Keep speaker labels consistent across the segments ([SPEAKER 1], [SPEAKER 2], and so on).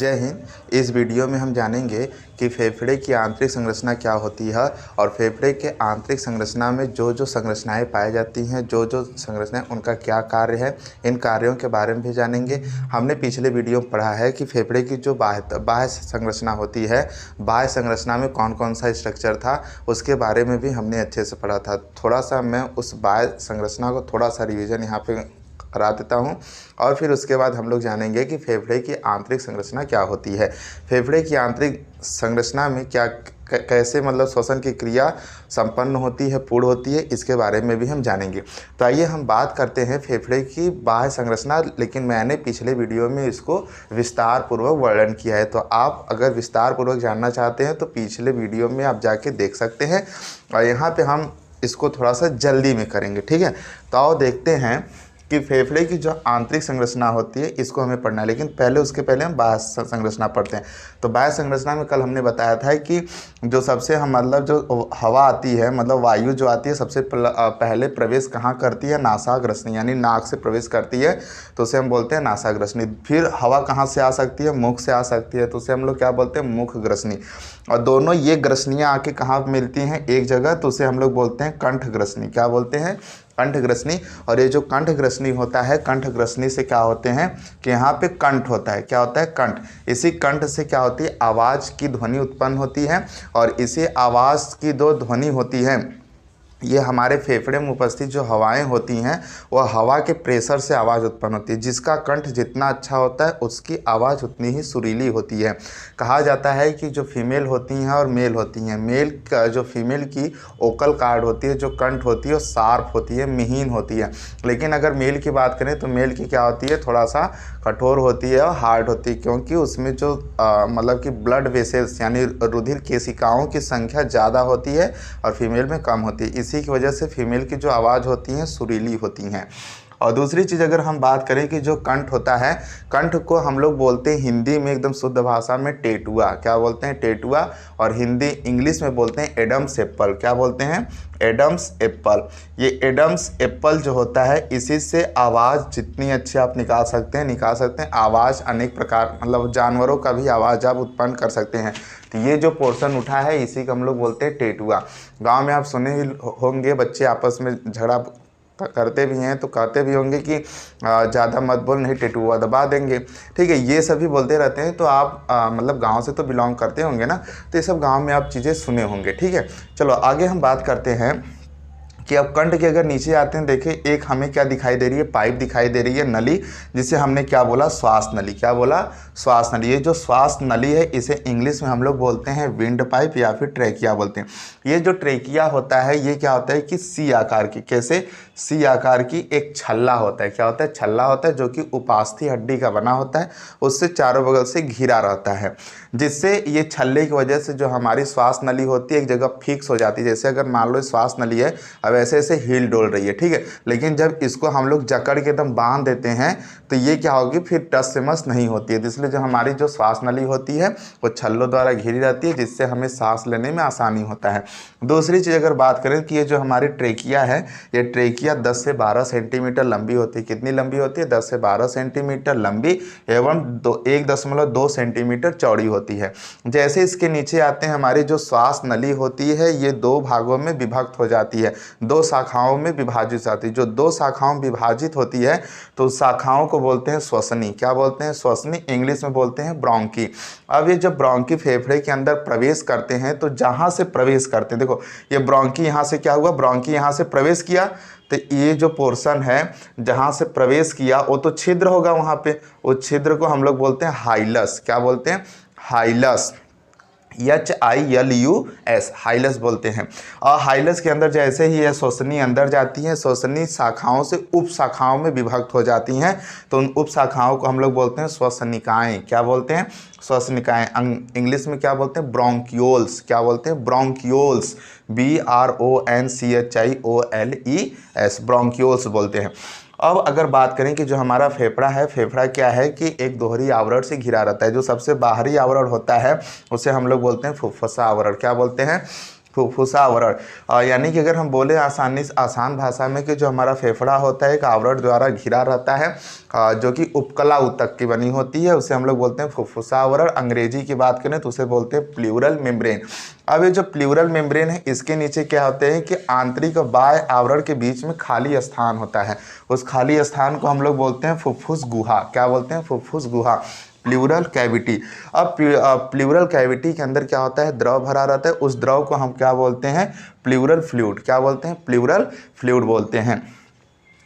[SPEAKER 1] जय हिंद। इस वीडियो में हम जानेंगे कि फेफड़े की आंतरिक संरचना क्या होती है और फेफड़े के आंतरिक संरचना में जो जो संरचनाएं पाई जाती हैं, जो जो संरचनाएं उनका क्या कार्य है, इन कार्यों के बारे में भी जानेंगे। हमने पिछले वीडियो में पढ़ा है कि फेफड़े की जो बाह्य संरचना होती है, बाह्य संरचना में कौन कौन सा स्ट्रक्चर था, उसके बारे में भी हमने अच्छे से पढ़ा था। थोड़ा सा मैं उस बाह्य संरचना को थोड़ा सा रिविज़न यहाँ पे करा देता हूँ और फिर उसके बाद हम लोग जानेंगे कि फेफड़े की आंतरिक संरचना क्या होती है। फेफड़े की आंतरिक संरचना में क्या कैसे मतलब श्वसन की क्रिया संपन्न होती है, पूर्ण होती है, इसके बारे में भी हम जानेंगे। तो आइए हम बात करते हैं फेफड़े की बाह्य संरचना, लेकिन मैंने पिछले वीडियो में इसको विस्तार पूर्वक वर्णन किया है। तो आप अगर विस्तार पूर्वक जानना चाहते हैं तो पिछले वीडियो में आप जाके देख सकते हैं और यहाँ पर हम इसको थोड़ा सा जल्दी में करेंगे, ठीक है। तो आओ देखते हैं कि फेफड़े की जो आंतरिक संरचना होती है इसको हमें पढ़ना है, लेकिन उसके पहले हम बाह्य संरचना पढ़ते हैं। तो बाह्य संरचना में कल हमने बताया था कि जो सबसे हम मतलब जो हवा आती है, मतलब वायु जो आती है, सबसे पहले प्रवेश कहाँ करती है? नासाग्रसनी, यानी नाक से प्रवेश करती है, तो उसे हम बोलते हैं नासाग्रसनी। फिर हवा कहाँ से आ सकती है? मुख से आ सकती है, तो उसे हम लोग क्या बोलते हैं? मुखग्रसनी। और दोनों ये ग्रसनियाँ आके कहाँ मिलती हैं? एक जगह, तो उसे हम लोग बोलते हैं कंठग्रसनी। क्या बोलते हैं? कंठग्रसनी। और ये जो कंठग्रसनी होता है, कंठग्रसनी से क्या होते हैं कि यहाँ पे कंठ होता है। क्या होता है? कंठ। इसी कंठ से क्या होती है? आवाज़ की ध्वनि उत्पन्न होती है और इसी आवाज़ की दो ध्वनि होती है, ये हमारे फेफड़े में उपस्थित जो हवाएं होती हैं वह हवा के प्रेशर से आवाज़ उत्पन्न होती है। जिसका कंठ जितना अच्छा होता है उसकी आवाज़ उतनी ही सुरीली होती है। कहा जाता है कि जो फीमेल होती हैं और मेल होती हैं, मेल का जो फीमेल की ओकल कार्ड होती है, जो कंठ होती है वो शार्प होती है, महीन होती है। लेकिन अगर मेल की बात करें तो मेल की क्या होती है? थोड़ा सा कठोर होती है और हार्ड होती है, क्योंकि उसमें जो मतलब कि ब्लड वेसल्स यानी रुधिर केशिकाओं की संख्या ज़्यादा होती है और फीमेल में कम होती है। इसी की वजह से फीमेल की जो आवाज़ होती हैं सुरीली होती हैं। और दूसरी चीज़ अगर हम बात करें कि जो कंठ होता है, कंठ को हम लोग बोलते हैं हिंदी में एकदम शुद्ध भाषा में टेटुआ। क्या बोलते हैं? टेटुआ। और हिंदी इंग्लिश में बोलते हैं एडम्स एप्पल। क्या बोलते हैं? Adam's apple. ये एडम्स एप्पल जो होता है, इसी से आवाज़ जितनी अच्छी आप निकाल सकते हैं। आवाज़ अनेक प्रकार, मतलब जानवरों का भी आवाज़ आप उत्पन्न कर सकते हैं। तो ये जो पोर्शन उठा है इसी को हम लोग बोलते हैं टेटुआ। गांव में आप सुने ही होंगे, बच्चे आपस में झगड़ा करते भी हैं तो कहते भी होंगे कि ज़्यादा मत बोल, नहीं टेटुआ दबा देंगे, ठीक है। ये सभी बोलते रहते हैं। तो आप मतलब गांव से तो बिलोंग करते होंगे ना, तो ये सब गांव में आप चीज़ें सुने होंगे, ठीक है। चलो आगे हम बात करते हैं कि अब कंठ के अगर नीचे आते हैं, देखिए एक हमें क्या दिखाई दे रही है? पाइप दिखाई दे रही है, नली, जिसे हमने क्या बोला? श्वास नली। क्या बोला? श्वास नली। ये जो श्वास नली है इसे इंग्लिश में हम लोग बोलते हैं विंड पाइप या फिर ट्रेकिया बोलते हैं। ये जो ट्रेकिया होता है ये क्या होता है कि सी आकार की, कैसे? सी आकार की एक छल्ला होता है। क्या होता है? छल्ला होता है, जो कि उपास्थि हड्डी का बना होता है, उससे चारों बगल से घिरा रहता है, जिससे ये छल्ले की वजह से जो हमारी श्वास नली होती है एक जगह फिक्स हो जाती है। जैसे अगर मान लो श्वास नली है, अब ऐसे ऐसे हिल डोल रही है, ठीक है, लेकिन जब इसको हम लोग जकड़ के एकदम बांध देते हैं तो ये क्या होगी? फिर टस से मस नहीं होती है। इसलिए जो हमारी जो श्वास नली होती है वो छल्लों द्वारा घिरी रहती है, जिससे हमें सांस लेने में आसानी होता है। दूसरी चीज़ अगर बात करें कि ये जो हमारी ट्रेकिया है, ये ट्रेकिया 10 से 12 सेंटीमीटर लंबी होती है। कितनी लंबी होती है? 10 से 12 सेंटीमीटर लंबी एवं 1.2 सेंटीमीटर चौड़ी होती है। जैसे इसके नीचे आते हैं, हमारी जो श्वास नली होती है ये दो भागों में विभक्त हो जाती है, दो शाखाओं में विभाजित होती है। जो दो शाखाओं में विभाजित होती है तो शाखाओं को बोलते हैं श्वसनी। क्या बोलते हैं? श्वसनी। इंग्लिश में बोलते हैं ब्रोंकी। अब ये जब ब्रोंकी फेफड़े के अंदर प्रवेश करते हैं तो जहाँ से प्रवेश करते हैं, देखो ये ब्रोंकी यहाँ से क्या हुआ? ब्रोंकी यहाँ से प्रवेश किया, तो ये जो पोर्शन है जहाँ से प्रवेश किया वो तो छिद्र होगा वहाँ पे, उस छिद्र को हम लोग बोलते हैं हाइलस। क्या बोलते हैं? हाइलस। HILUS, हाइलस बोलते हैं। और हाइलस के अंदर जैसे ही यह श्वसनी अंदर जाती है, श्वसनी शाखाओं से उप शाखाओं में विभक्त हो जाती हैं, तो उन उप शाखाओं को हम लोग बोलते हैं श्वसनिकाएं। क्या बोलते हैं? श्वसनिकाएं। इंग्लिश में क्या बोलते हैं? ब्रोंक्यूल्स। क्या बोलते हैं? ब्रोंक्यूल्स। BRONCHIOLES, ब्रोंक्यूल्स बोलते हैं। अब अगर बात करें कि जो हमारा फेफड़ा है, फेफड़ा क्या है कि एक दोहरी आवरण से घिरा रहता है। जो सबसे बाहरी आवरण होता है उसे हम लोग बोलते हैं फुफ्फुसा आवरण। क्या बोलते हैं? फुफ्फुसा आवरण, यानी कि अगर हम बोले आसान भाषा में कि जो हमारा फेफड़ा होता है एक आवरण द्वारा घिरा रहता है, जो कि उपकला ऊतक की बनी होती है, उसे हम लोग बोलते हैं फुफ्फुसा आवरण। अंग्रेजी की बात करें तो उसे बोलते हैं प्लूरल मेम्ब्रेन। अब ये जो प्लूरल मेम्ब्रेन है इसके नीचे क्या होते हैं कि आंतरिक और बाह्य आवरण के बीच में खाली स्थान होता है, उस खाली स्थान को हम लोग बोलते हैं फुफ्फुस गुहा। क्या बोलते हैं? फुफ्फुस गुहा, प्लूरल कैविटी। अब प्लूरल कैविटी के अंदर क्या होता है? द्रव भरा रहता है, उस द्रव को हम क्या बोलते हैं? Pleural fluid. क्या बोलते हैं? प्लूरल फ्लूइड बोलते हैं।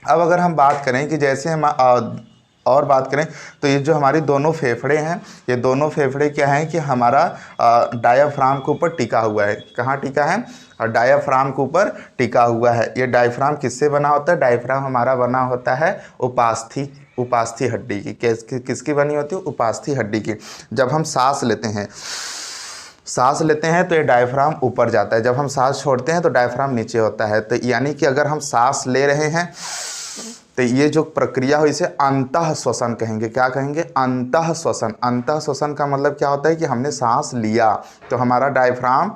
[SPEAKER 1] अब अगर हम बात करें कि जैसे हम और बात करें तो ये जो हमारी दोनों फेफड़े हैं, ये दोनों फेफड़े क्या हैं कि हमारा डायाफ्राम के ऊपर टिका हुआ है। कहाँ टिका है? और डायाफ्राम के ऊपर टिका हुआ है। ये डायफ्राम किससे बना होता है? डायफ्राम हमारा बना होता है उपास्थि हड्डी की। किसकी बनी होती है? उपास्थि हड्डी की। जब हम सांस लेते हैं तो ये डायफ्राम ऊपर जाता है, जब हम सांस छोड़ते हैं तो डायफ्राम नीचे होता है। तो यानी कि अगर हम सांस ले रहे हैं तो ये जो प्रक्रिया हो इसे अंतः श्वसन कहेंगे। क्या कहेंगे? अंतः श्वसन। अंतः श्वसन का मतलब क्या होता है कि हमने सांस लिया तो हमारा डायफ्राम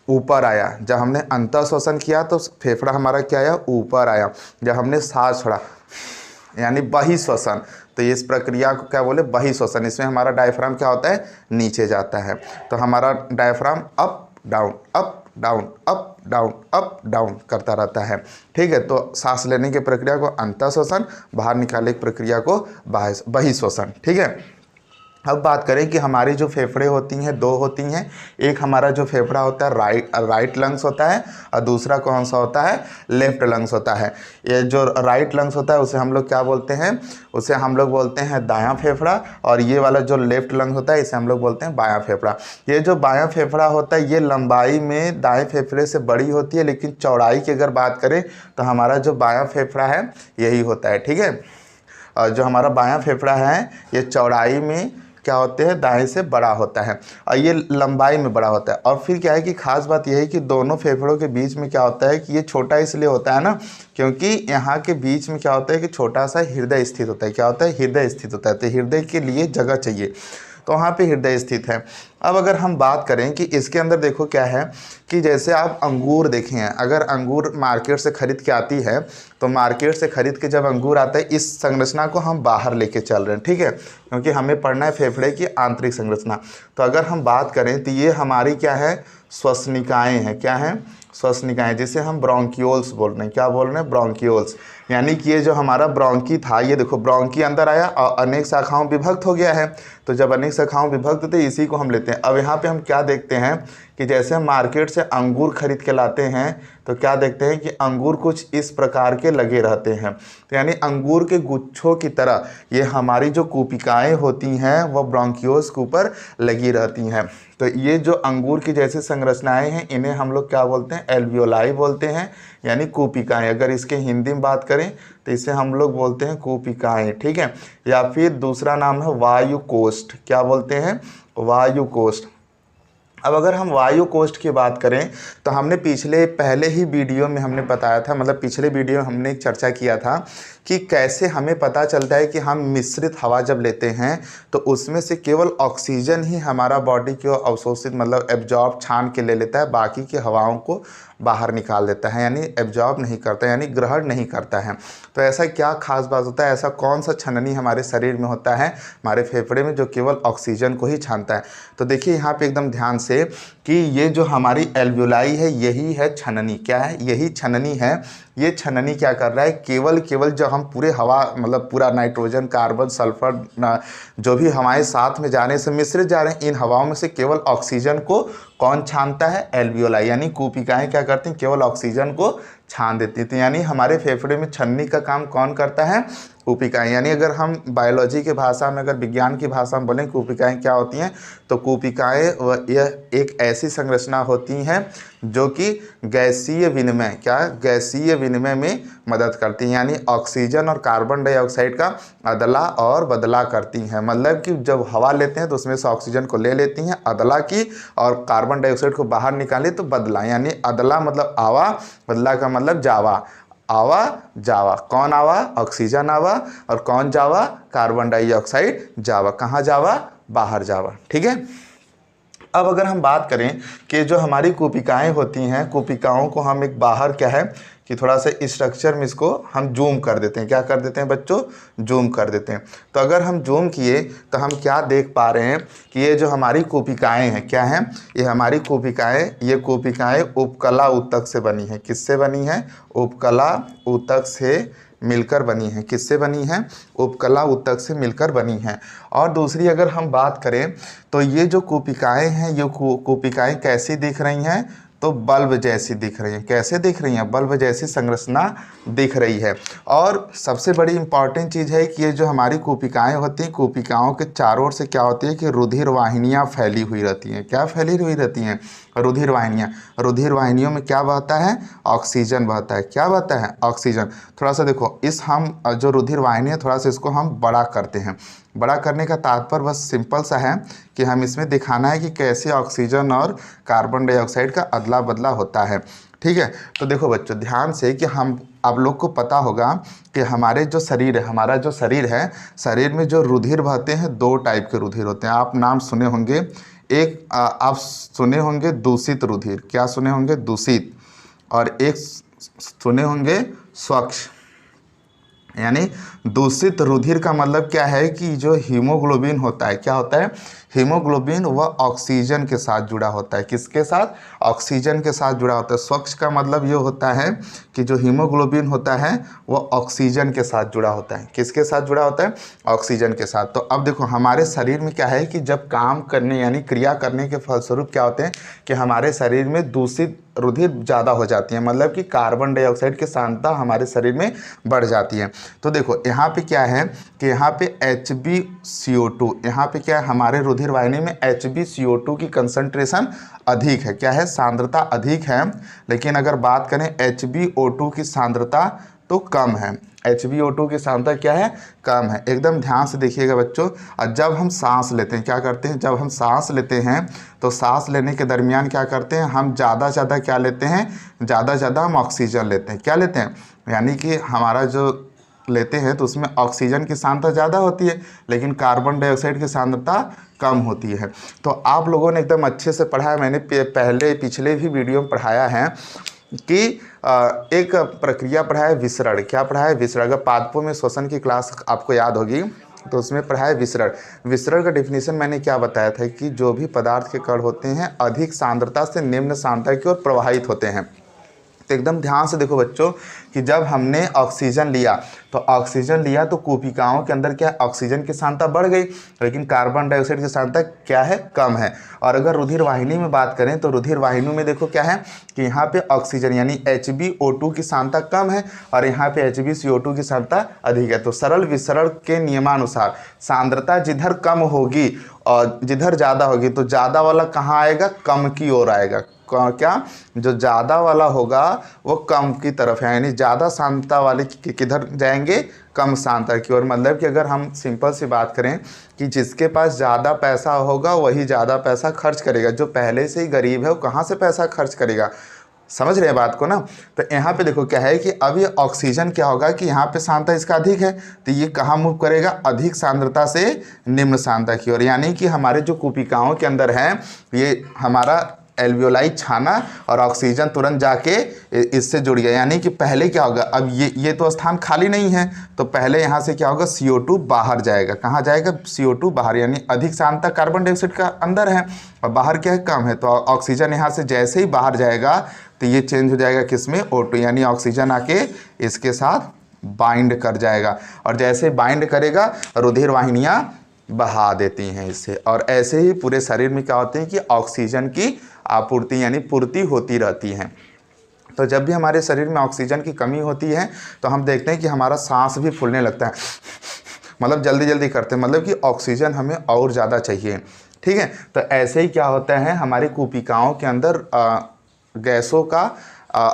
[SPEAKER 1] ऊपर आया, जब हमने अंतः श्वसन किया तो फेफड़ा हमारा क्या आया? ऊपर आया। जब हमने सांस छोड़ा यानी बहिश्वसन, तो इस प्रक्रिया को क्या बोले? बहिश्वसन। इसमें हमारा डायफ्राम क्या होता है? नीचे जाता है। तो हमारा diaphragm up down up down up down up down करता रहता है। ठीक है, तो सांस लेने की प्रक्रिया को अंतः श्वसन, बाहर निकालने की प्रक्रिया को बहिश्वसन। ठीक है। अब बात करें कि हमारी जो फेफड़े होती हैं दो होती हैं। एक हमारा जो फेफड़ा होता है राइट लंग्स होता है और दूसरा कौन सा होता है? लेफ्ट लंग्स होता है। ये जो राइट लंग्स होता है उसे हम लोग क्या बोलते हैं? उसे हम लोग बोलते हैं दायां फेफड़ा, और ये वाला जो लेफ्ट लंग्स होता है इसे हम लोग बोलते हैं बायां फेफड़ा। ये जो बायां फेफड़ा होता है ये लंबाई में दाएं फेफड़े से बड़ी होती है, लेकिन चौड़ाई की अगर बात करें तो हमारा जो बायां फेफड़ा है यही होता है। ठीक है, और जो हमारा बायां फेफड़ा है ये चौड़ाई में क्या होते हैं? दाएं से बड़ा होता है, और ये लंबाई में बड़ा होता है। और फिर क्या है कि खास बात यह है कि दोनों फेफड़ों के बीच में क्या होता है कि ये छोटा इसलिए होता है ना, क्योंकि यहाँ के बीच में क्या होता है कि छोटा सा हृदय स्थित होता है। क्या होता है? हृदय स्थित होता है। तो हृदय के लिए जगह चाहिए, तो वहाँ पे हृदय स्थित है। अब अगर हम बात करें कि इसके अंदर देखो क्या है कि जैसे आप अंगूर देखें हैं, अगर अंगूर मार्केट से खरीद के आती है तो मार्केट से खरीद के जब अंगूर आता है इस संरचना को हम बाहर लेके चल रहे हैं। ठीक है, क्योंकि हमें पढ़ना है फेफड़े की आंतरिक संरचना। तो अगर हम बात करें तो ये हमारी क्या है? श्वसनिकाएँ हैं। क्या हैं? श्वसनिकाएँ, जिसे हम ब्रोंकियोल्स बोल रहे हैं। क्या बोल रहे हैं? ब्रोंकियोल्स। यानी कि ये जो हमारा ब्रोंकी था, ये देखो ब्रोंकी अंदर आया और अनेक शाखाओं विभक्त हो गया है। तो जब अनेक शाखाओं विभक्त थे इसी को हम लेते हैं। अब यहाँ पे हम क्या देखते हैं कि जैसे हम मार्केट से अंगूर खरीद के लाते हैं तो क्या देखते हैं कि अंगूर कुछ इस प्रकार के लगे रहते हैं। तो यानी अंगूर के गुच्छों की तरह ये हमारी जो कूपिकाएँ होती हैं वह ब्रोंकियोल्स के ऊपर लगी रहती हैं। तो ये जो अंगूर की जैसी संरचनाएं हैं इन्हें हम लोग क्या बोलते हैं? एल्वियोलाई बोलते हैं, यानी कूपिकाएँ। अगर इसके हिंदी में बात करें तो इसे हम लोग बोलते हैं कूपिकाएँ। ठीक है, या फिर दूसरा नाम है वायु कोष्ठ। क्या बोलते हैं? वायु कोष्ठ। अब अगर हम वायु कोष्ठ की बात करें तो हमने पहले ही वीडियो में हमने बताया था, मतलब पिछले वीडियो में हमने चर्चा किया था कि कैसे हमें पता चलता है कि हम मिश्रित हवा जब लेते हैं तो उसमें से केवल ऑक्सीजन ही हमारा बॉडी को अवशोषित मतलब एब्जॉर्ब छान के ले लेता है, बाकी की हवाओं को बाहर निकाल देता है, यानी एब्जॉर्ब नहीं करता, यानी ग्रहण नहीं करता है। तो ऐसा क्या खास बात होता है? ऐसा कौन सा छननी हमारे शरीर में होता है, हमारे फेफड़े में, जो केवल ऑक्सीजन को ही छानता है? तो देखिए यहाँ पे एकदम ध्यान से कि ये जो हमारी एल्वियोलाई है यही है छननी। क्या है? यही छननी है। ये छननी क्या कर रहा है? केवल जो हम पूरे हवा मतलब पूरा नाइट्रोजन, कार्बन, सल्फर जो भी हमारे साथ में जाने से मिश्रित जा रहे हैं, इन हवाओं में से केवल ऑक्सीजन को कौन छानता है? एल्वियोलाई, यानी कूपिकाएँ क्या करती हैं? केवल ऑक्सीजन को छान देती थी। यानी हमारे फेफड़े में छन्नी का काम कौन करता है? कूपिकाएँ। यानी अगर हम बायोलॉजी की भाषा में, अगर विज्ञान की भाषा में बोलें कूपिकाएँ क्या होती हैं, तो कूपिकाएँ यह एक ऐसी संरचना होती हैं जो कि गैसीय विनिमय, क्या गैसीय विनिमय में मदद करती हैं, यानी ऑक्सीजन और कार्बन डाइऑक्साइड का अदला और बदला करती हैं। मतलब कि जब हवा लेते हैं तो उसमें से ऑक्सीजन को ले लेती हैं, अदला की, और कार्बन डाइऑक्साइड को बाहर निकाले तो बदला, यानी अदला मतलब आवा, बदला का मतलब जावा। आवा जावा, कौन आवा? ऑक्सीजन आवा, और कौन जावा? कार्बन डाइऑक्साइड जावा। कहाँ जावा? बाहर जावा। ठीक है, अब अगर हम बात करें कि जो हमारी कोशिकाएं होती हैं, कोशिकाओं को हम एक बाहर क्या है कि थोड़ा सा स्ट्रक्चर में इसको हम जूम कर देते हैं। क्या कर देते हैं बच्चों? जूम कर देते हैं। तो अगर हम जूम किए तो हम क्या देख पा रहे हैं कि ये जो हमारी कोशिकाएं हैं, क्या हैं? ये हमारी कोशिकाएं, ये कोशिकाएं उपकला ऊतक से बनी हैं। किससे बनी हैं? उपकला ऊतक से मिलकर बनी हैं। किससे बनी हैं? उपकला ऊतक से मिलकर बनी हैं। और दूसरी अगर हम बात करें तो ये जो कोशिकाएं हैं, ये कोशिकाएं कैसी दिख रही हैं? तो बल्ब जैसी दिख रही हैं। कैसे दिख रही हैं? बल्ब जैसी संरचना दिख रही है। और सबसे बड़ी इंपॉर्टेंट चीज़ है कि ये जो हमारी कोशिकाएं होती हैं, कोशिकाओं के चारों ओर से क्या होती है कि रुधिर वाहिनियाँ फैली हुई रहती हैं। क्या फैली हुई रहती हैं? रुधिर वाहिनियाँ। रुधिर वाहिनियों में क्या बहता है? ऑक्सीजन बहता है। क्या बहता है? ऑक्सीजन। थोड़ा सा देखो, इस हम जो रुधिर वाहिनी थोड़ा सा इसको हम बड़ा करते हैं। बड़ा करने का तात्पर्य बस सिंपल सा है कि हम इसमें दिखाना है कि कैसे ऑक्सीजन और कार्बन डाइऑक्साइड का अदला बदला होता है। ठीक है, तो देखो बच्चों ध्यान से कि हम आप लोग को पता होगा कि हमारे जो शरीर है, हमारा जो शरीर है, शरीर में जो रुधिर बहते हैं, दो टाइप के रुधिर होते हैं। आप नाम सुने होंगे, एक आप सुने होंगे दूषित रुधिर। क्या सुने होंगे? दूषित। और एक सुने होंगे स्वच्छ। यानी दूषित रुधिर का मतलब क्या है कि जो हीमोग्लोबिन होता है, क्या होता है? हीमोग्लोबिन वह ऑक्सीजन के साथ जुड़ा होता है। किसके साथ? ऑक्सीजन के साथ जुड़ा होता है। स्वच्छ का मतलब ये होता है कि जो हीमोग्लोबिन होता है वह ऑक्सीजन के साथ जुड़ा होता है। किसके साथ जुड़ा होता है? ऑक्सीजन के साथ। तो अब देखो हमारे शरीर में क्या है कि जब काम करने यानी क्रिया करने के फलस्वरूप क्या होते हैं कि हमारे शरीर में दूषित रुधिर ज़्यादा हो जाती है, मतलब कि कार्बन डाइऑक्साइड की सांद्रता हमारे शरीर में बढ़ जाती है। तो देखो यहाँ पे क्या है कि यहाँ पे HbCO2, यहाँ पे क्या है हमारे रुधिर वाहिनी में HbCO2 की कंसंट्रेशन अधिक है। क्या है? सांद्रता अधिक है। लेकिन अगर बात करें HbO2 की सांद्रता तो कम है। HbO2 की सांद्रता क्या है? कम है। एकदम ध्यान से देखिएगा बच्चों। और जब हम सांस लेते हैं, क्या करते हैं? जब हम सांस लेते हैं तो सांस लेने के दरमियान क्या करते हैं? हम ज़्यादा से ज़्यादा क्या लेते हैं? ज़्यादा से ज़्यादा हम ऑक्सीजन लेते हैं। क्या लेते हैं? यानी कि हमारा जो लेते हैं तो उसमें ऑक्सीजन की सांद्रता ज़्यादा होती है, लेकिन कार्बन डाइऑक्साइड की सांद्रता कम होती है। तो आप लोगों ने एकदम अच्छे से पढ़ा है। मैंने पिछले भी वीडियो में पढ़ाया है कि एक प्रक्रिया पढ़ा है विसरण। क्या पढ़ा है? विसरण। अगर पादपों में श्वसन की क्लास आपको याद होगी तो उसमें पढ़ा है विसरण। विसरण का डिफिनीशन मैंने क्या बताया था कि जो भी पदार्थ के कण होते हैं अधिक सांद्रता से निम्न सांद्रता की ओर प्रवाहित होते हैं। तो एकदम ध्यान से देखो बच्चों कि जब हमने ऑक्सीजन लिया तो कोशिकाओं के अंदर क्या ऑक्सीजन की सांद्रता बढ़ गई, लेकिन कार्बन डाइऑक्साइड की सांद्रता क्या है? कम है। और अगर रुधिर वाहिनी में बात करें तो रुधिर वाहिनी में देखो क्या है कि यहाँ पे ऑक्सीजन यानी HbO2 की सांद्रता कम है और यहाँ पे HbCO2 की सांद्रता अधिक है। तो सरल विसरण के नियमानुसार सांद्रता जिधर कम होगी और जिधर ज़्यादा होगी तो ज़्यादा वाला कहाँ आएगा? कम की ओर आएगा। क्या? जो ज़्यादा वाला होगा वो कम की तरफ है, यानी ज़्यादा सांद्रता वाले किधर जाएंगे? कम सांद्रता की ओर। मतलब कि अगर हम सिंपल सी बात करें कि जिसके पास ज़्यादा पैसा होगा वही ज़्यादा पैसा खर्च करेगा। जो पहले से ही गरीब है वो कहाँ से पैसा खर्च करेगा? समझ रहे हैं बात को ना? तो यहाँ पे देखो क्या है कि अब ये ऑक्सीजन क्या होगा कि यहाँ पे सांद्रता इसका अधिक है तो ये कहाँ मूव करेगा? अधिक सांद्रता से निम्न सांद्रता की ओर। यानी कि हमारे जो कोशिकाओं के अंदर है ये हमारा एल्वियोलाई छाना और ऑक्सीजन तुरंत जाके इससे जुड़ गया। यानी कि पहले क्या होगा? अब ये तो स्थान खाली नहीं है तो पहले यहाँ से क्या होगा? CO2 बाहर जाएगा। कहाँ जाएगा? CO2 बाहर। यानी अधिक सांद्रता कार्बन डाइऑक्साइड का अंदर है और बाहर क्या है? कम है। तो ऑक्सीजन यहाँ से जैसे ही बाहर जाएगा तो ये चेंज हो जाएगा किसमें? O2। यानी ऑक्सीजन आके इसके साथ बाइंड कर जाएगा और जैसे बाइंड करेगा रुधिर वाहिनियाँ बहा देती हैं इससे। और ऐसे ही पूरे शरीर में क्या होते हैं कि ऑक्सीजन की आपूर्ति यानी पूर्ति होती रहती है। तो जब भी हमारे शरीर में ऑक्सीजन की कमी होती है तो हम देखते हैं कि हमारा सांस भी फूलने लगता है, मतलब जल्दी जल्दी करते हैं, मतलब कि ऑक्सीजन हमें और ज़्यादा चाहिए। ठीक है, तो ऐसे ही क्या होता है हमारी कोशिकाओं के अंदर गैसों का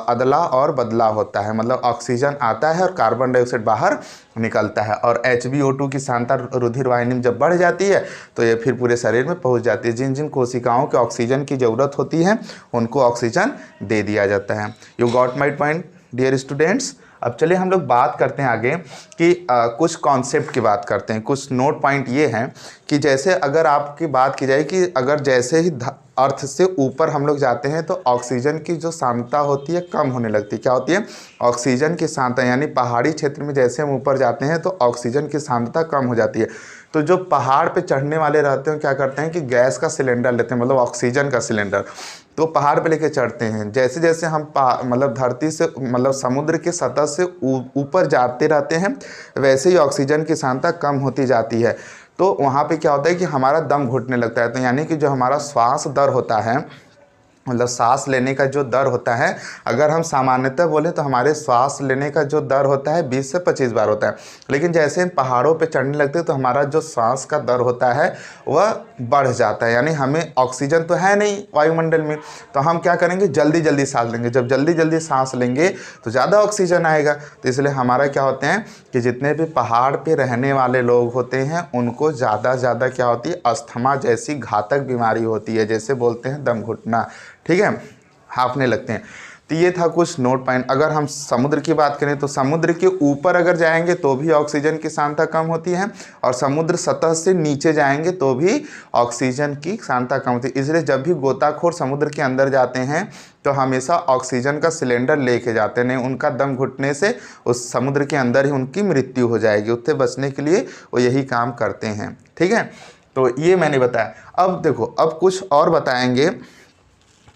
[SPEAKER 1] अदला और बदला होता है। मतलब ऑक्सीजन आता है और कार्बन डाइऑक्साइड बाहर निकलता है। और HbO2 की सांद्रता रुधिर वाहिनी में जब बढ़ जाती है तो ये फिर पूरे शरीर में पहुंच जाती है। जिन जिन कोशिकाओं के ऑक्सीजन की ज़रूरत होती है उनको ऑक्सीजन दे दिया जाता है। You got my point dear students? अब चलिए हम लोग बात करते हैं आगे कि कुछ कॉन्सेप्ट की बात करते हैं। कुछ नोट पॉइंट ये हैं कि जैसे अगर आपकी बात की जाए कि अगर जैसे ही अर्थ से ऊपर हम लोग जाते हैं तो ऑक्सीजन की जो सांद्रता होती है कम होने लगती है। क्या होती है? ऑक्सीजन की सांद्रता, यानी पहाड़ी क्षेत्र में जैसे हम ऊपर जाते हैं तो ऑक्सीजन की सांद्रता कम हो जाती है। तो जो पहाड़ पे चढ़ने वाले रहते हैं क्या करते हैं कि गैस का सिलेंडर लेते हैं, मतलब ऑक्सीजन का सिलेंडर, तो पहाड़ पे लेके चढ़ते हैं। जैसे जैसे हम मतलब धरती से, मतलब समुद्र की सतह से ऊपर जाते रहते हैं, वैसे ही ऑक्सीजन की सांद्रता कम होती जाती है। तो वहाँ पे क्या होता है कि हमारा दम घुटने लगता है। तो यानी कि जो हमारा श्वास दर होता है, मतलब सांस लेने का जो दर होता है, अगर हम सामान्यतः बोले तो हमारे सांस लेने का जो दर होता है 20 से 25 बार होता है। लेकिन जैसे हम पहाड़ों पे चढ़ने लगते हैं तो हमारा जो सांस का दर होता है वह बढ़ जाता है। यानी हमें ऑक्सीजन तो है नहीं वायुमंडल में, तो हम क्या करेंगे, जल्दी जल्दी सांस लेंगे। जब जल्दी जल्दी सांस लेंगे तो ज़्यादा ऑक्सीजन आएगा। तो इसलिए हमारा क्या होते हैं कि जितने भी पहाड़ पे रहने वाले लोग होते हैं उनको ज़्यादा क्या होती है, अस्थमा जैसी घातक बीमारी होती है, जैसे बोलते हैं दम घुटना। ठीक है, हाँफने लगते हैं। तो ये था कुछ नोट पॉइंट। अगर हम समुद्र की बात करें तो समुद्र के ऊपर अगर जाएंगे तो भी ऑक्सीजन की सांद्रता कम होती है, और समुद्र सतह से नीचे जाएंगे तो भी ऑक्सीजन की सांद्रता कम होती है। इसलिए जब भी गोताखोर समुद्र के अंदर जाते हैं तो हमेशा ऑक्सीजन का सिलेंडर लेके जाते हैं, नहीं उनका दम घुटने से उस समुद्र के अंदर ही उनकी मृत्यु हो जाएगी। उससे बचने के लिए वो यही काम करते हैं। ठीक है, तो ये मैंने बताया। अब देखो, अब कुछ और बताएंगे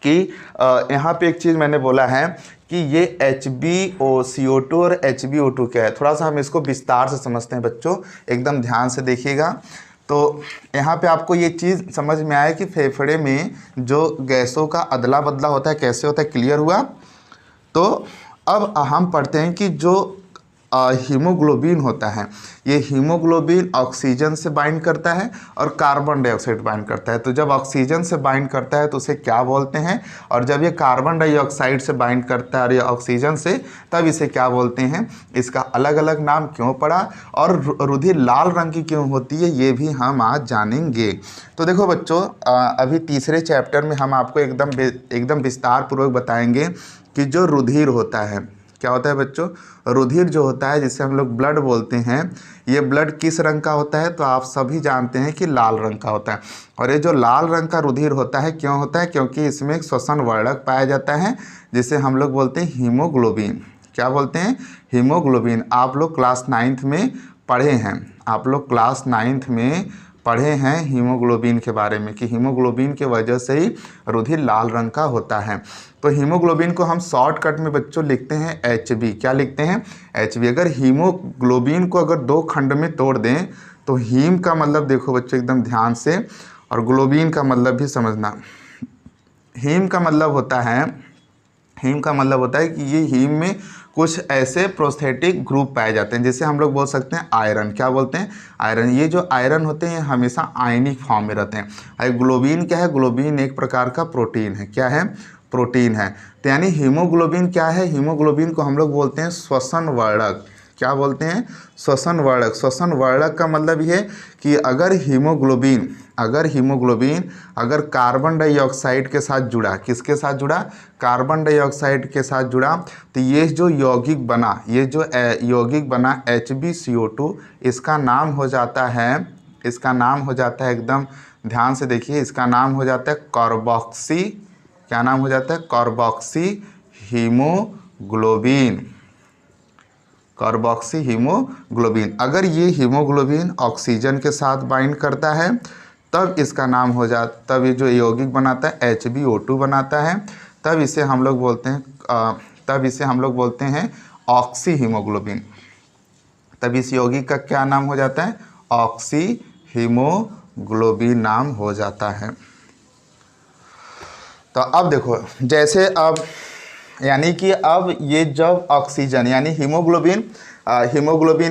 [SPEAKER 1] कि यहाँ पे एक चीज़ मैंने बोला है कि ये HbCO2 और HbO2 क्या है। थोड़ा सा हम इसको विस्तार से समझते हैं बच्चों, एकदम ध्यान से देखिएगा। तो यहाँ पे आपको ये चीज़ समझ में आए कि फेफड़े में जो गैसों का अदला बदला होता है कैसे होता है, क्लियर हुआ। तो अब हम पढ़ते हैं कि जो हीमोग्लोबिन होता है, ये हीमोग्लोबिन ऑक्सीजन से बाइंड करता है और कार्बन डाइऑक्साइड बाइंड करता है। तो जब ऑक्सीजन से बाइंड करता है तो उसे क्या बोलते हैं, और जब ये कार्बन डाइऑक्साइड से बाइंड करता है और ये ऑक्सीजन से, तब इसे क्या बोलते हैं। इसका अलग अलग नाम क्यों पड़ा और रुधिर लाल रंग की क्यों होती है, ये भी हम आज जानेंगे। तो देखो बच्चों, अभी तीसरे चैप्टर में हम आपको एकदम विस्तार पूर्वक बताएंगे कि जो रुधिर होता है, क्या होता है बच्चों, रुधिर जो होता है जिसे हम लोग ब्लड बोलते हैं, ये ब्लड किस रंग का होता है, तो आप सभी जानते हैं कि लाल रंग का होता है। और ये जो लाल रंग का रुधिर होता है क्यों होता है, क्योंकि इसमें एक श्वसन वर्णक पाया जाता है जिसे हम लोग बोलते हैं हीमोग्लोबिन। क्या बोलते हैं, हीमोग्लोबिन। आप लोग क्लास 9th में पढ़े हैं, आप लोग क्लास 9th में पढ़े हैं हीमोग्लोबिन के बारे में, कि हीमोग्लोबिन के वजह से ही रुधिर लाल रंग का होता है। तो हीमोग्लोबिन को हम शॉर्टकट में बच्चों लिखते हैं HB। क्या लिखते हैं, HB। अगर हीमोग्लोबिन को अगर दो खंड में तोड़ दें तो हीम का मतलब देखो बच्चों एकदम ध्यान से, और ग्लोबिन का मतलब भी समझना। हीम का मतलब होता है कि ये हीम में कुछ ऐसे प्रोस्थेटिक ग्रुप पाए जाते हैं जिसे हम लोग बोल सकते हैं आयरन। क्या बोलते हैं, आयरन। ये जो आयरन होते हैं हमेशा आयनिक फॉर्म में रहते हैं। और ग्लोबिन क्या है, ग्लोबिन एक प्रकार का प्रोटीन है। क्या है, प्रोटीन है। तो यानी हीमोग्लोबिन क्या है, हीमोग्लोबिन को हम लोग बोलते हैं श्वसन वर्णक। क्या बोलते हैं, श्वसन वर्णक। श्वसन वर्णक का मतलब ये कि अगर हीमोग्लोबिन अगर कार्बन डाइऑक्साइड के साथ जुड़ा, किसके साथ जुड़ा, कार्बन डाइऑक्साइड के साथ जुड़ा, तो ये जो यौगिक बना HbCO2, इसका नाम हो जाता है एकदम ध्यान से देखिए, इसका नाम हो जाता है कार्बोक्सी। क्या नाम हो जाता है, कार्बोक्सी हीमोग्लोबिन। Carboxy haemoglobin. अगर ये हीमोग्लोबिन ऑक्सीजन के साथ बाइंड करता है तब इसका नाम हो जाता, तब ये जो यौगिक बनाता है HbO2 बनाता है, तब इसे हम लोग बोलते हैं ऑक्सी हीमोग्लोबिन। तब इस यौगिक का क्या नाम हो जाता है, ऑक्सी हीमोग्लोबिन नाम हो जाता है। तो अब देखो, जैसे अब यानी कि अब ये जब ऑक्सीजन यानी हीमोग्लोबिन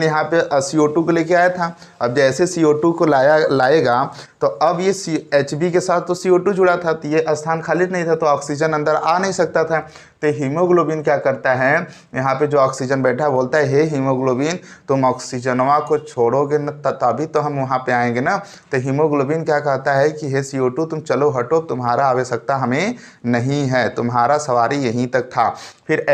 [SPEAKER 1] यहाँ पे CO2 को लेके आया था। अब जैसे CO2 को लाएगा तो अब ये HB के साथ तो CO2 जुड़ा था, तो ये स्थान खाली नहीं था, तो ऑक्सीजन अंदर आ नहीं सकता था। तो हीमोग्लोबिन क्या करता है, यहाँ पे जो ऑक्सीजन बैठा है बोलता है हे हीमोग्लोबिन तुम ऑक्सीजनवा को छोड़ोगे न तभी तो हम वहाँ पे आएंगे ना। तो हीमोग्लोबिन क्या कहता है कि हे CO2 तुम चलो हटो, तुम्हारा आवश्यकता हमें नहीं है, तुम्हारा सवारी यहीं तक था। फिर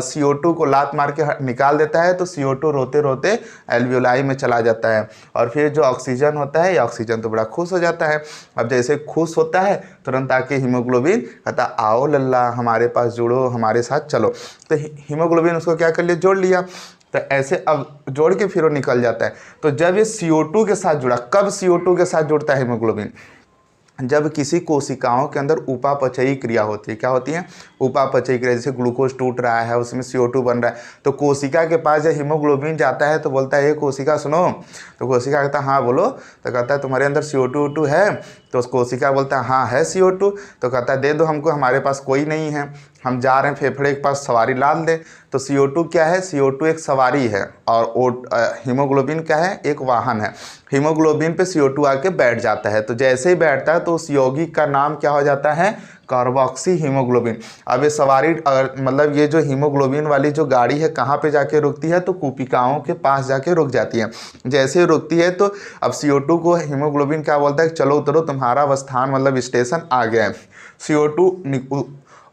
[SPEAKER 1] CO2 को लात मार के निकाल देता है, तो CO2 रोते रोते एल्वियोलाई में चला जाता है। और फिर जो ऑक्सीजन होता है, ये ऑक्सीजन तो बड़ा खुश हो जाता है। अब जैसे खुश होता है तुरंत आके हीमोग्लोबिन कहता आओ लल्ला हमारे पास जुड़ो, हमारे साथ चलो। तो हीमोग्लोबिन उसको क्या कर लिया, जोड़ लिया। तो ऐसे अब जोड़ के फिर वो निकल जाता है। तो जब ये CO2 के साथ जुड़ा, कब CO2 के साथ जुड़ता है हीमोग्लोबिन, जब किसी कोशिकाओं के अंदर उपापचयी क्रिया होती है। क्या होती है, उपापचयी क्रिया। जैसे ग्लूकोज टूट रहा है, उसमें CO2 बन रहा है, तो कोशिका के पास जब हीमोग्लोबिन जाता है तो बोलता है ये कोशिका सुनो। तो कोशिका कहता है हाँ बोलो। तो कहता है तुम्हारे अंदर CO2 है। तो उस कोशिका बोलता है हाँ है CO2। तो कहता है दे दो हमको, हमारे पास कोई नहीं है, हम जा रहे हैं फेफड़े के पास, सवारी लाद दे। तो CO2 क्या है, CO2 एक सवारी है और हीमोग्लोबिन क्या है, एक वाहन है। हीमोग्लोबिन पे CO2 आके बैठ जाता है। तो जैसे ही बैठता है तो उस यौगिक का नाम क्या हो जाता है, कार्बोक्सी हीमोग्लोबिन। अब ये सवारी मतलब ये जो हीमोग्लोबिन वाली जो गाड़ी है कहाँ पे जाके रुकती है, तो कुपिकाओं के पास जाके रुक जाती है। जैसे ही रुकती है तो अब CO2 को हीमोग्लोबिन क्या बोलता है, चलो उतरो तुम्हारा अवस्थान मतलब स्टेशन आ गया है। CO2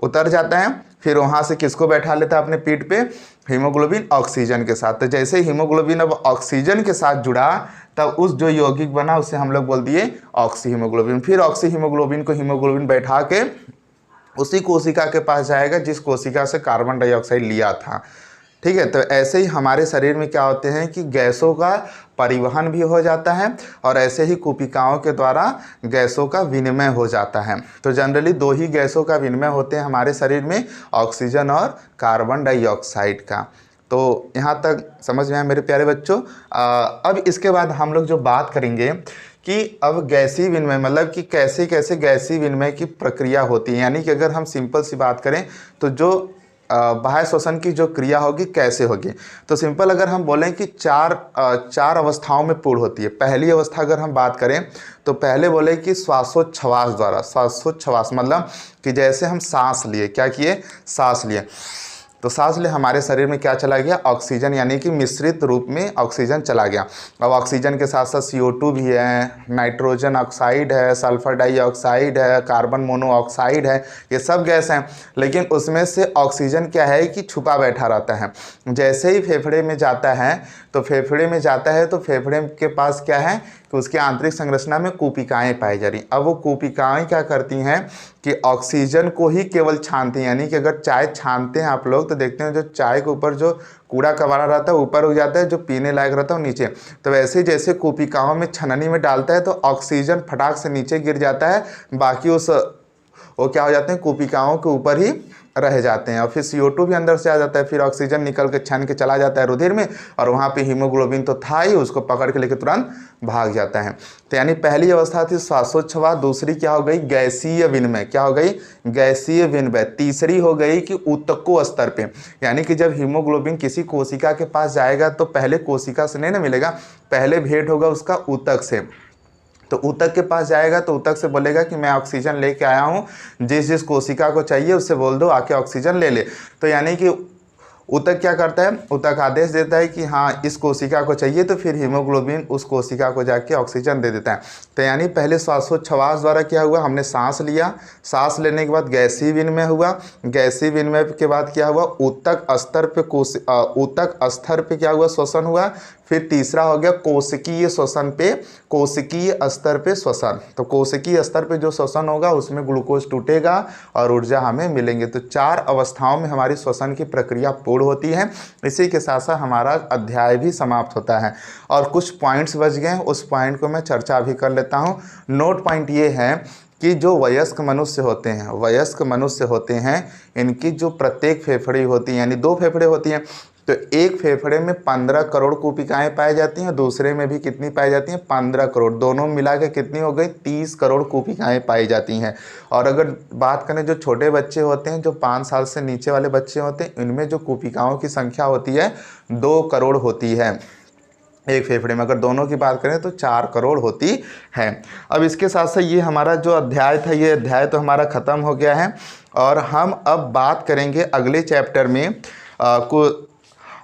[SPEAKER 1] उतर जाता है, फिर वहाँ से किसको बैठा लेता है अपने पीठ पे, हीमोग्लोबिन ऑक्सीजन के साथ। तो जैसे हीमोग्लोबिन अब ऑक्सीजन के साथ जुड़ा तब उस जो यौगिक बना उसे हम लोग बोल दिए ऑक्सी हीमोग्लोबिन। फिर ऑक्सी हीमोग्लोबिन को हीमोग्लोबिन बैठा के उसी कोशिका के पास जाएगा जिस कोशिका से कार्बन डाइऑक्साइड लिया था। ठीक है, तो ऐसे ही हमारे शरीर में क्या होते हैं कि गैसों का परिवहन भी हो जाता है और ऐसे ही कुपिकाओं के द्वारा गैसों का विनिमय हो जाता है। तो जनरली दो ही गैसों का विनिमय होते हैं हमारे शरीर में, ऑक्सीजन और कार्बन डाइऑक्साइड का। तो यहाँ तक समझ में आया मेरे प्यारे बच्चों। अब इसके बाद हम लोग जो बात करेंगे कि अब गैसीय विनिमय मतलब कि कैसे कैसे गैसीय विनिमय की प्रक्रिया होती है। यानी कि अगर हम सिंपल सी बात करें तो जो बाह्य श्वसन की जो क्रिया होगी कैसे होगी, तो सिंपल अगर हम बोलें कि चार अवस्थाओं में पूर्ण होती है। पहली अवस्था अगर हम बात करें तो पहले बोले कि श्वासोच्छ्वास द्वारा। श्वासोच्छ्वास मतलब कि जैसे हम सांस लिए, क्या किए, सांस लिए, तो सांस ले हमारे शरीर में क्या चला गया, ऑक्सीजन, यानी कि मिश्रित रूप में ऑक्सीजन चला गया। अब ऑक्सीजन के साथ साथ CO2 भी है, नाइट्रोजन ऑक्साइड है, सल्फर डाइऑक्साइड है, कार्बन मोनोऑक्साइड है, ये सब गैस हैं। लेकिन उसमें से ऑक्सीजन क्या है कि छुपा बैठा रहता है। जैसे ही फेफड़े में जाता है तो फेफड़े के पास क्या है कि उसकी आंतरिक संरचना में कुपिकाएँ पाई जा रही। अब वो कुपिकाएँ क्या करती हैं कि ऑक्सीजन को ही केवल छानती हैं। यानी कि अगर चाय छानते हैं आप लोग तो देखते हैं जो चाय के ऊपर जो कूड़ा कबाड़ा रहता है ऊपर हो जाता है, जो पीने लायक रहता है वो नीचे। तो वैसे जैसे कुपिकाओं में छननी में डालता है तो ऑक्सीजन फटाक से नीचे गिर जाता है, बाकी वो क्या हो जाते हैं, कुपिकाओं के ऊपर ही रह जाते हैं। और फिर CO2 भी अंदर से आ जाता है, फिर ऑक्सीजन निकल के छन के चला जाता है रुधिर में, और वहाँ पे हीमोग्लोबिन तो था ही, उसको पकड़ के लेके तुरंत भाग जाता है। तो यानी पहली अवस्था थी श्वासोच्छ्वास, दूसरी क्या हो गई, गैसीय विनिमय। क्या हो गई, गैसीय विनिमय। तीसरी हो गई कि ऊतकों स्तर पे, यानी कि जब हीमोग्लोबिन किसी कोशिका के पास जाएगा तो पहले कोशिका से नहीं ना मिलेगा, पहले भेंट होगा उसका ऊतक से। तो ऊतक के पास जाएगा तो ऊतक से बोलेगा कि मैं ऑक्सीजन लेके आया हूँ, जिस जिस कोशिका को चाहिए उससे बोल दो आके ऑक्सीजन ले ले। तो यानी कि ऊतक क्या करता है, ऊतक आदेश देता है कि हाँ इस कोशिका को चाहिए, तो फिर हीमोग्लोबिन उस कोशिका को जाके ऑक्सीजन दे देता है। तो यानी पहले श्वासोच्छ्वास द्वारा क्या हुआ, हमने सांस लिया, सांस लेने के बाद गैसीय विनिमय हुआ, गैसीय विनिमय के बाद क्या हुआ, ऊतक स्तर पे क्या हुआ, श्वसन हुआ। फिर तीसरा हो गया कोशिकीय श्वसन पे, कोशिकीय स्तर पे श्वसन। तो कोशिकीय स्तर पे जो श्वसन होगा उसमें ग्लूकोज टूटेगा और ऊर्जा हमें मिलेंगे। तो 4 अवस्थाओं में हमारी श्वसन की प्रक्रिया पूर्ण होती है। इसी के साथ साथ हमारा अध्याय भी समाप्त होता है। और कुछ पॉइंट्स बच गए, उस पॉइंट को मैं चर्चा भी कर लेता हूँ। नोट पॉइंट ये है कि जो वयस्क मनुष्य होते हैं इनकी जो प्रत्येक फेफड़े होती हैं, यानी 2 फेफड़े होती हैं, तो एक फेफड़े में 15 करोड़ कुपिकाएँ पाई जाती हैं, दूसरे में भी कितनी पाई जाती हैं, 15 करोड़। दोनों मिला के कितनी हो गई, 30 करोड़ कुपिकाएँ पाई जाती हैं। और अगर बात करें जो छोटे बच्चे होते हैं, जो 5 साल से नीचे वाले बच्चे होते हैं, इनमें जो कुपिकाओं की संख्या होती है 2 करोड़ होती है एक फेफड़े में। अगर दोनों की बात करें तो 4 करोड़ होती है। अब इसके साथ साथ ये हमारा जो अध्याय था, ये अध्याय तो हमारा ख़त्म हो गया है। और हम अब बात करेंगे अगले चैप्टर में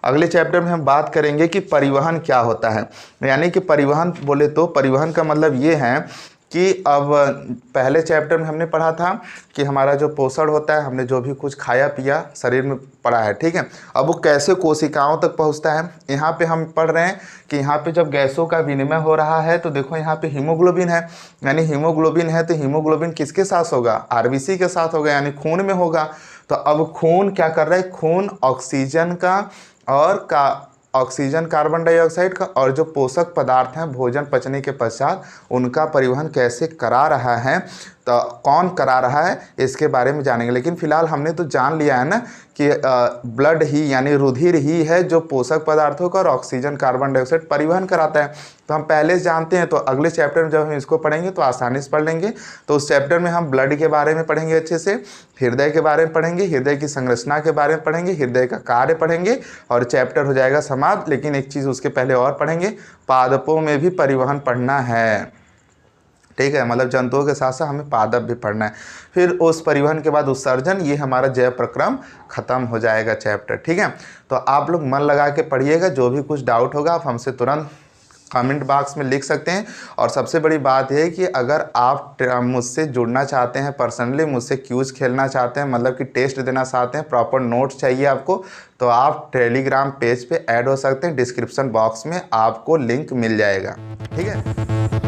[SPEAKER 1] अगले चैप्टर में हम बात करेंगे कि परिवहन क्या होता है। यानी कि परिवहन बोले तो परिवहन का मतलब ये है कि अब पहले चैप्टर में हमने पढ़ा था कि हमारा जो पोषण होता है, हमने जो भी कुछ खाया पिया शरीर में पड़ा है, ठीक है, अब वो कैसे कोशिकाओं तक पहुंचता है। यहाँ पे हम पढ़ रहे हैं कि यहाँ पे जब गैसों का विनिमय हो रहा है तो देखो यहाँ पे हीमोग्लोबिन है, यानी हीमोग्लोबिन है तो हीमोग्लोबिन किसके साथ होगा, आरबीसी के साथ होगा, यानी खून में होगा। तो अब खून क्या कर रहा है, खून ऑक्सीजन का और ऑक्सीजन कार्बन डाइऑक्साइड का और जो पोषक पदार्थ हैं भोजन पचने के पश्चात उनका परिवहन कैसे करा रहा है, तो कौन करा रहा है इसके बारे में जानेंगे। लेकिन फिलहाल हमने तो जान लिया है ना कि ब्लड ही यानी रुधिर ही है जो पोषक पदार्थों का और ऑक्सीजन कार्बन डाइऑक्साइड परिवहन कराता है, तो हम पहले से जानते हैं। तो अगले चैप्टर में जब हम इसको पढ़ेंगे तो आसानी से पढ़ लेंगे। तो उस चैप्टर में हम ब्लड के बारे में पढ़ेंगे अच्छे से, हृदय के बारे में पढ़ेंगे, हृदय की संरचना के बारे में पढ़ेंगे, हृदय का कार्य पढ़ेंगे और चैप्टर हो जाएगा समाप्त। लेकिन एक चीज़ उसके पहले और पढ़ेंगे, पादपों में भी परिवहन पढ़ना है, ठीक है, मतलब जंतुओं के साथ साथ हमें पादप भी पढ़ना है। फिर उस परिवहन के बाद उत्सर्जन, ये हमारा जैव प्रक्रम खत्म हो जाएगा चैप्टर, ठीक है। तो आप लोग मन लगा के पढ़िएगा, जो भी कुछ डाउट होगा आप हमसे तुरंत कमेंट बॉक्स में लिख सकते हैं। और सबसे बड़ी बात यह है कि अगर आप मुझसे जुड़ना चाहते हैं, पर्सनली मुझसे क्यूज खेलना चाहते हैं, मतलब कि टेस्ट देना चाहते हैं, प्रॉपर नोट्स चाहिए आपको, तो आप टेलीग्राम पेज पे ऐड हो सकते हैं, डिस्क्रिप्शन बॉक्स में आपको लिंक मिल जाएगा, ठीक है।